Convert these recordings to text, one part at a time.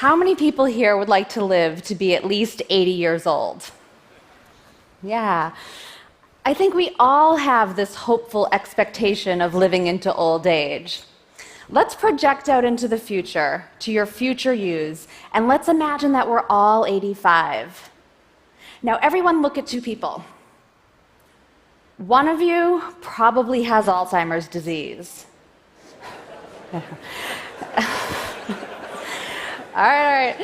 How many people here would like to live to be at least 80 years old? Yeah. I think we all have this hopeful expectation of living into old age. Let's project out into the future, to your future yous, and let's imagine that we're all 85. Now, everyone look at two people. One of you probably has Alzheimer's disease. All right.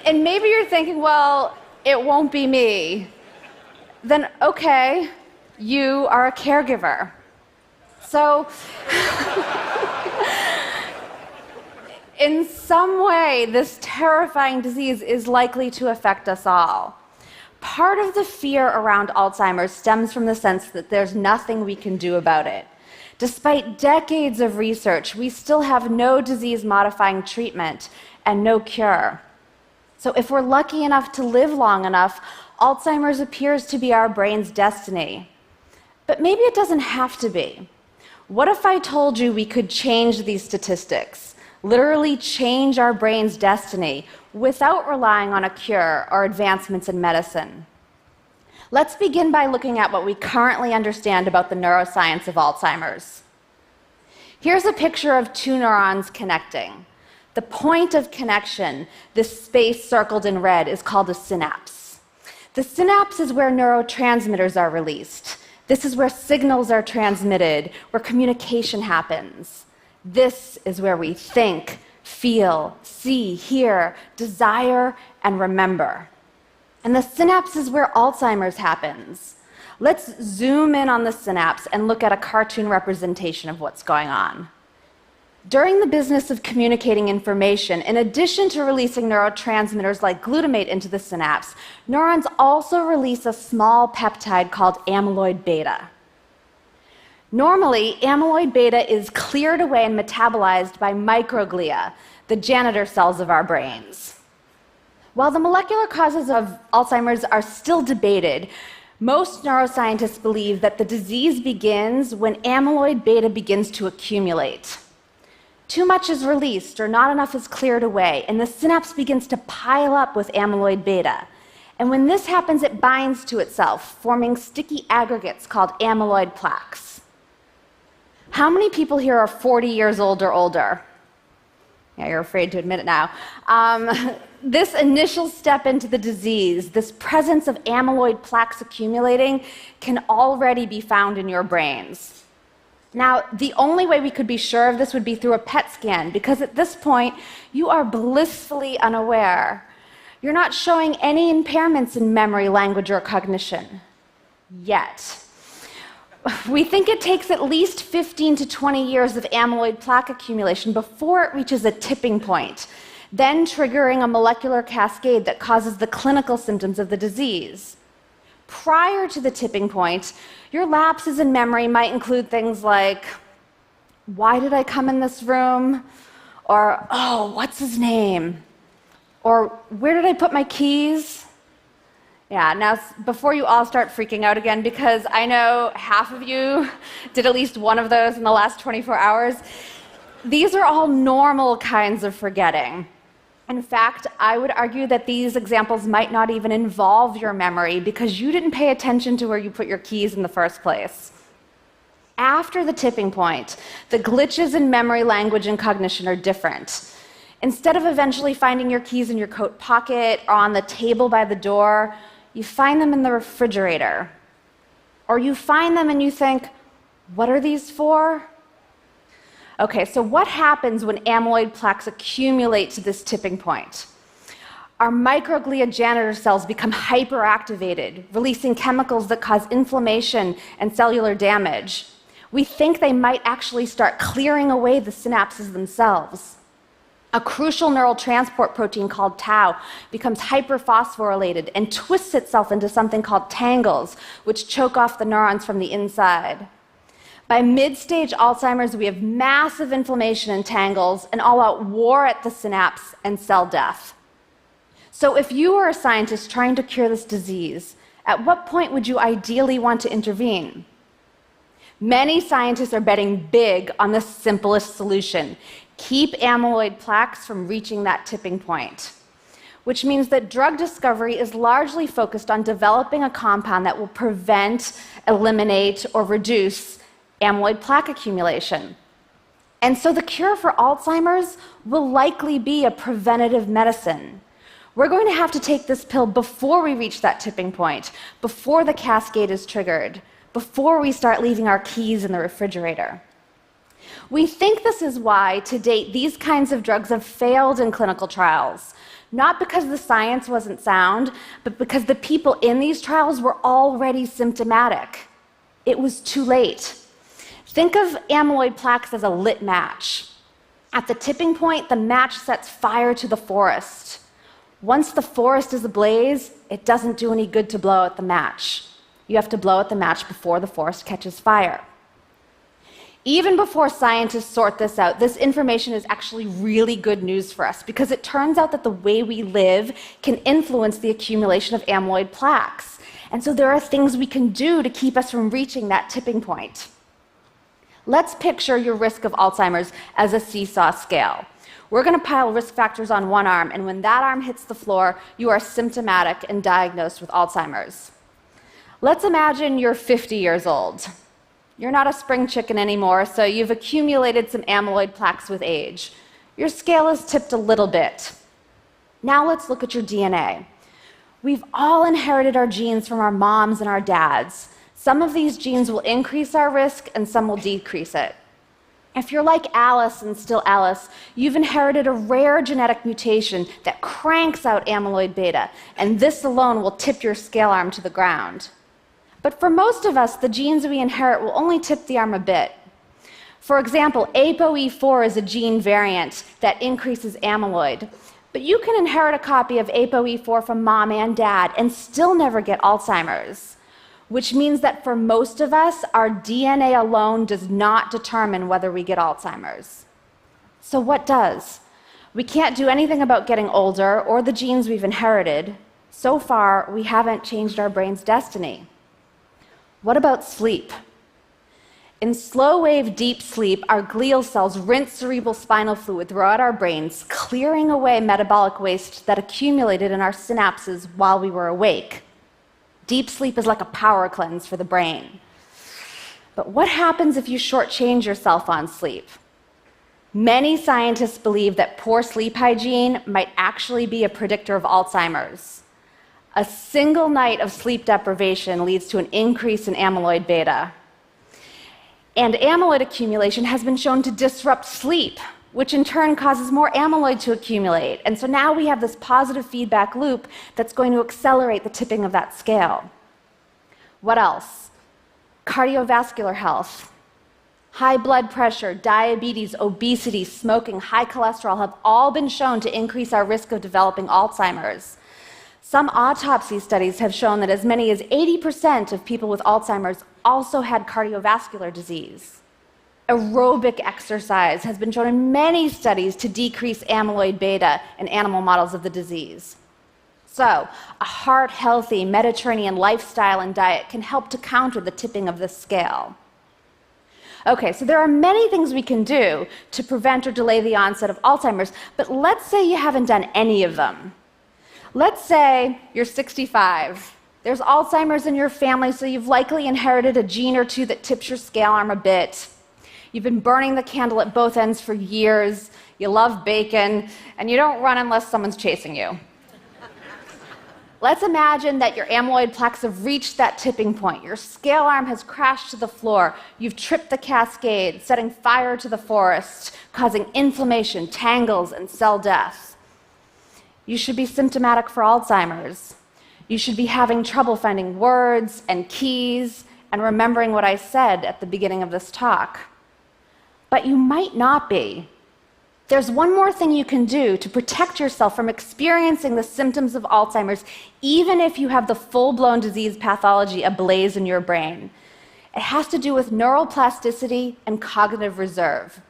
And maybe you're thinking, well, it won't be me. Then, okay, you are a caregiver. So, in some way, this terrifying disease is likely to affect us all. Part of the fear around Alzheimer's stems from the sense that there's nothing we can do about it. Despite decades of research, we still have no disease-modifying treatment and no cure. So if we're lucky enough to live long enough, Alzheimer's appears to be our brain's destiny. But maybe it doesn't have to be. What if I told you we could change these statistics, literally change our brain's destiny, without relying on a cure or advancements in medicine? Let's begin by looking at what we currently understand about the neuroscience of Alzheimer's. Here's a picture of two neurons connecting. The point of connection, this space circled in red, is called a synapse. The synapse is where neurotransmitters are released. This is where signals are transmitted, where communication happens. This is where we think, feel, see, hear, desire, and remember. And the synapse is where Alzheimer's happens. Let's zoom in on the synapse and look at a cartoon representation of what's going on. During the business of communicating information, in addition to releasing neurotransmitters like glutamate into the synapse, neurons also release a small peptide called amyloid beta. Normally, amyloid beta is cleared away and metabolized by microglia, the janitor cells of our brains. While the molecular causes of Alzheimer's are still debated, most neuroscientists believe that the disease begins when amyloid beta begins to accumulate. Too much is released or not enough is cleared away, and the synapse begins to pile up with amyloid beta. And when this happens, it binds to itself, forming sticky aggregates called amyloid plaques. How many people here are 40 years old or older? Yeah, you're afraid to admit it now. This initial step into the disease, this presence of amyloid plaques accumulating, can already be found in your brains. Now, the only way we could be sure of this would be through a PET scan, because at this point, you are blissfully unaware. You're not showing any impairments in memory, language, or cognition. Yet. We think it takes at least 15 to 20 years of amyloid plaque accumulation before it reaches a tipping point, then triggering a molecular cascade that causes the clinical symptoms of the disease. Prior to the tipping point, your lapses in memory might include things like, why did I come in this room? Or, oh, what's his name? Or, where did I put my keys? Yeah, now before you all start freaking out again, because I know half of you did at least one of those in the last 24 hours, these are all normal kinds of forgetting. In fact, I would argue that these examples might not even involve your memory because you didn't pay attention to where you put your keys in the first place. After the tipping point, the glitches in memory, language, and cognition are different. Instead of eventually finding your keys in your coat pocket or on the table by the door, you find them in the refrigerator. Or you find them and you think, what are these for? Okay, so what happens when amyloid plaques accumulate to this tipping point? Our microglia janitor cells become hyperactivated, releasing chemicals that cause inflammation and cellular damage. We think they might actually start clearing away the synapses themselves. A crucial neural transport protein called tau becomes hyperphosphorylated and twists itself into something called tangles, which choke off the neurons from the inside. By mid-stage Alzheimer's, we have massive inflammation in tangles, an all-out war at the synapse, and cell death. So if you were a scientist trying to cure this disease, at what point would you ideally want to intervene? Many scientists are betting big on the simplest solution: keep amyloid plaques from reaching that tipping point, which means that drug discovery is largely focused on developing a compound that will prevent, eliminate, or reduce amyloid plaque accumulation. And so the cure for Alzheimer's will likely be a preventative medicine. We're going to have to take this pill before we reach that tipping point, before the cascade is triggered, before we start leaving our keys in the refrigerator. We think this is why, to date, these kinds of drugs have failed in clinical trials, not because the science wasn't sound, but because the people in these trials were already symptomatic. It was too late. Think of amyloid plaques as a lit match. At the tipping point, the match sets fire to the forest. Once the forest is ablaze, it doesn't do any good to blow out the match. You have to blow out the match before the forest catches fire. Even before scientists sort this out, this information is actually really good news for us because it turns out that the way we live can influence the accumulation of amyloid plaques. And so there are things we can do to keep us from reaching that tipping point. Let's picture your risk of Alzheimer's as a seesaw scale. We're going to pile risk factors on one arm, and when that arm hits the floor, you are symptomatic and diagnosed with Alzheimer's. Let's imagine you're 50 years old. You're not a spring chicken anymore, so you've accumulated some amyloid plaques with age. Your scale is tipped a little bit. Now let's look at your DNA. We've all inherited our genes from our moms and our dads. Some of these genes will increase our risk, and some will decrease it. If you're like Alice and still Alice, you've inherited a rare genetic mutation that cranks out amyloid beta, and this alone will tip your scale arm to the ground. But for most of us, the genes we inherit will only tip the arm a bit. For example, ApoE4 is a gene variant that increases amyloid. But you can inherit a copy of ApoE4 from mom and dad and still never get Alzheimer's, which means that for most of us, our DNA alone does not determine whether we get Alzheimer's. So what does? We can't do anything about getting older or the genes we've inherited. So far, we haven't changed our brain's destiny. What about sleep? In slow-wave deep sleep, our glial cells rinse cerebral spinal fluid throughout our brains, clearing away metabolic waste that accumulated in our synapses while we were awake. Deep sleep is like a power cleanse for the brain. But what happens if you shortchange yourself on sleep? Many scientists believe that poor sleep hygiene might actually be a predictor of Alzheimer's. A single night of sleep deprivation leads to an increase in amyloid beta. And amyloid accumulation has been shown to disrupt sleep, which in turn causes more amyloid to accumulate. And so now we have this positive feedback loop that's going to accelerate the tipping of that scale. What else? Cardiovascular health. High blood pressure, diabetes, obesity, smoking, high cholesterol have all been shown to increase our risk of developing Alzheimer's. Some autopsy studies have shown that as many as 80% of people with Alzheimer's also had cardiovascular disease. Aerobic exercise has been shown in many studies to decrease amyloid beta in animal models of the disease. So, a heart-healthy Mediterranean lifestyle and diet can help to counter the tipping of this scale. Okay, so there are many things we can do to prevent or delay the onset of Alzheimer's, but let's say you haven't done any of them. Let's say you're 65. There's Alzheimer's in your family, so you've likely inherited a gene or two that tips your scale arm a bit. You've been burning the candle at both ends for years, you love bacon, and you don't run unless someone's chasing you. Let's imagine that your amyloid plaques have reached that tipping point. Your scale arm has crashed to the floor. You've tripped the cascade, setting fire to the forest, causing inflammation, tangles, and cell death. You should be symptomatic for Alzheimer's. You should be having trouble finding words and keys and remembering what I said at the beginning of this talk. But you might not be. There's one more thing you can do to protect yourself from experiencing the symptoms of Alzheimer's, even if you have the full-blown disease pathology ablaze in your brain. It has to do with neuroplasticity and cognitive reserve.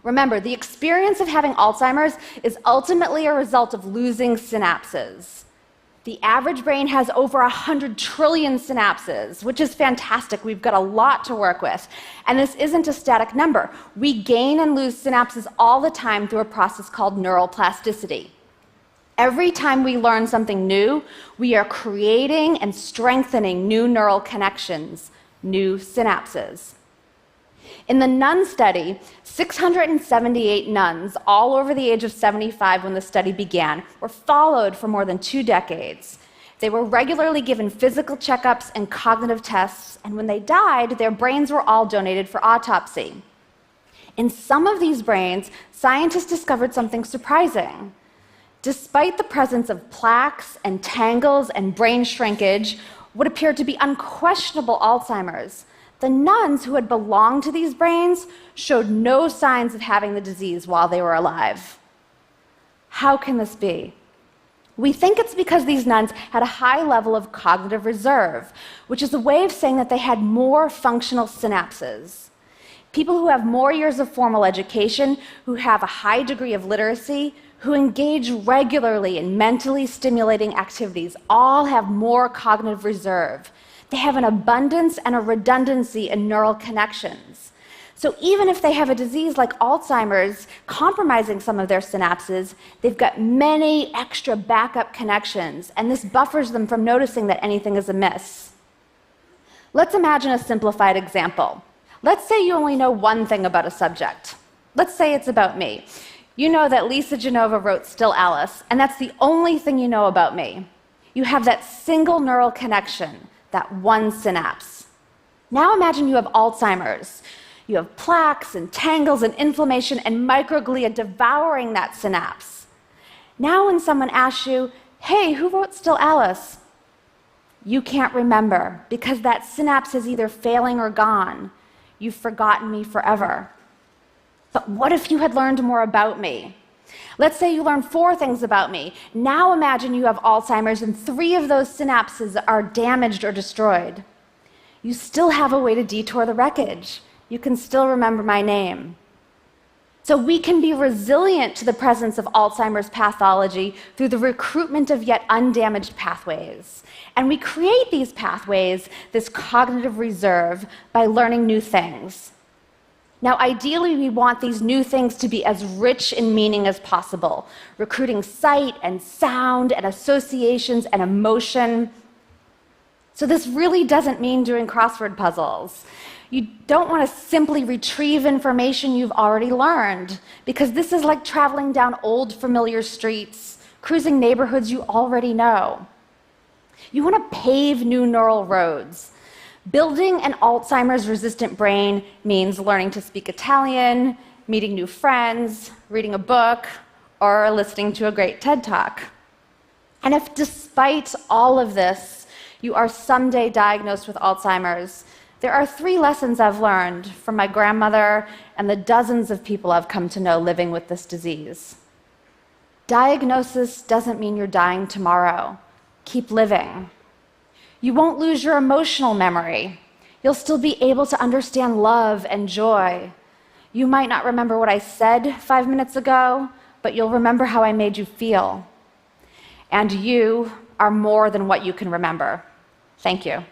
Remember, the experience of having Alzheimer's is ultimately a result of losing synapses. The average brain has over 100 trillion synapses, which is fantastic. We've got a lot to work with. And this isn't a static number. We gain and lose synapses all the time through a process called neural plasticity. Every time we learn something new, we are creating and strengthening new neural connections, new synapses. In the nun study, 678 nuns, all over the age of 75 when the study began, were followed for more than 2 decades. They were regularly given physical checkups and cognitive tests, and when they died, their brains were all donated for autopsy. In some of these brains, scientists discovered something surprising. Despite the presence of plaques and tangles and brain shrinkage, what appeared to be unquestionable Alzheimer's, the nuns who had belonged to these brains showed no signs of having the disease while they were alive. How can this be? We think it's because these nuns had a high level of cognitive reserve, which is a way of saying that they had more functional synapses. People who have more years of formal education, who have a high degree of literacy, who engage regularly in mentally stimulating activities, all have more cognitive reserve. They have an abundance and a redundancy in neural connections. So even if they have a disease like Alzheimer's compromising some of their synapses, they've got many extra backup connections, and this buffers them from noticing that anything is amiss. Let's imagine a simplified example. Let's say you only know one thing about a subject. Let's say it's about me. You know that Lisa Genova wrote Still Alice, and that's the only thing you know about me. You have that single neural connection, that one synapse. Now imagine you have Alzheimer's. You have plaques and tangles and inflammation and microglia devouring that synapse. Now when someone asks you, hey, who wrote Still Alice? You can't remember because that synapse is either failing or gone. You've forgotten me forever. But what if you had learned more about me? Let's say you learned 4 things about me. Now imagine you have Alzheimer's and 3 of those synapses are damaged or destroyed. You still have a way to detour the wreckage. You can still remember my name. So we can be resilient to the presence of Alzheimer's pathology through the recruitment of yet undamaged pathways. And we create these pathways, this cognitive reserve, by learning new things. Now, ideally, we want these new things to be as rich in meaning as possible, recruiting sight and sound and associations and emotion. So this really doesn't mean doing crossword puzzles. You don't want to simply retrieve information you've already learned, because this is like traveling down old familiar streets, cruising neighborhoods you already know. You want to pave new neural roads. Building an Alzheimer's-resistant brain means learning to speak Italian, meeting new friends, reading a book, or listening to a great TED Talk. And if despite all of this, you are someday diagnosed with Alzheimer's, there are 3 lessons I've learned from my grandmother and the dozens of people I've come to know living with this disease. Diagnosis doesn't mean you're dying tomorrow. Keep living. You won't lose your emotional memory. You'll still be able to understand love and joy. You might not remember what I said 5 minutes ago, but you'll remember how I made you feel. And you are more than what you can remember. Thank you.